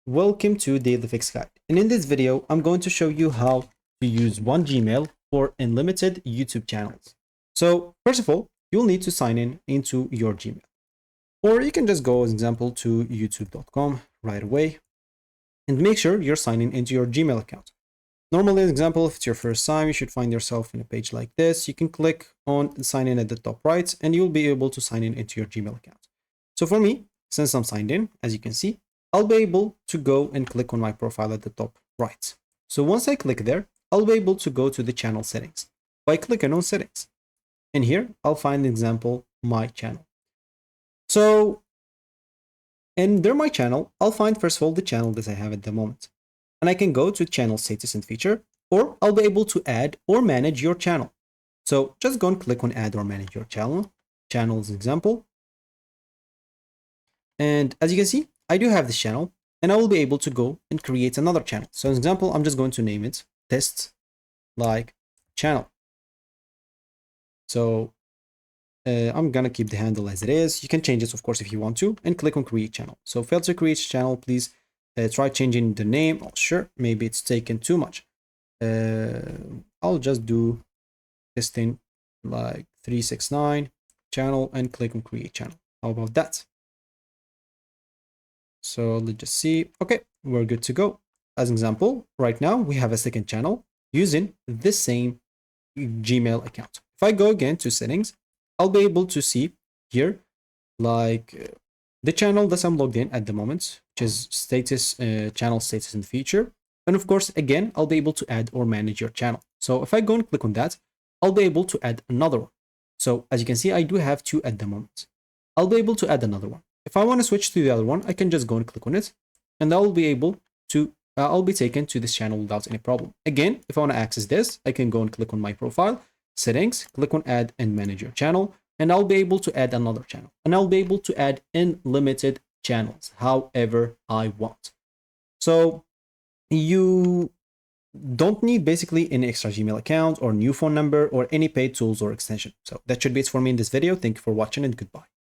welcome to Daily Fix Guide. And in this video, I'm going to show you how to use one Gmail for unlimited YouTube channels. So first of all, you'll need to sign in into your Gmail. Or you can just go, as example, to youtube.com right away and make sure you're signing into your Gmail account. Normally, as example, if it's your first time, you should find yourself in a page like this. You can click on sign in at the top right and you'll be able to sign in into your Gmail account. So for me, since I'm signed in, as you can see, I'll be able to go and click on my profile at the top right. So once I click there, I'll be able to go to the channel settings by clicking on settings. And here I'll find the example, my channel. So under my channel, I'll find first of all the channel that I have at the moment. And I can go to channel status and feature, or I'll be able to add or manage your channel. So just go and click on add or manage your channel. Channel's example. And as you can see, I do have this channel and I will be able to go and create another channel. So as example, I'm just going to name it test like channel. So I'm going to keep the handle as it is. You can change it, of course, if you want to, and click on create channel. So fail to create channel, please try changing the name. Oh, sure, maybe it's taken too much. I'll just do testing like 369 channel and click on create channel. How about that? So let's just see. Okay, we're good to go. As an example, right now we have a second channel using the same Gmail account. If I go again to settings, I'll be able to see here like the channel that I'm logged in at the moment, which is status, channel status and feature. And of course, again, I'll be able to add or manage your channel. So if I go and click on that, I'll be able to add another one. So as you can see, I do have two at the moment. I'll be able to add another one. If I want to switch to the other one, I can just go and click on it and I'll be able to, I'll be taken to this channel without any problem. Again, if I want to access this, I can go and click on my profile, settings, click on add and manage your channel, and I'll be able to add another channel and I'll be able to add unlimited channels, however I want. So you don't need basically any extra Gmail account or new phone number or any paid tools or extension. So that should be it for me in this video. Thank you for watching and goodbye.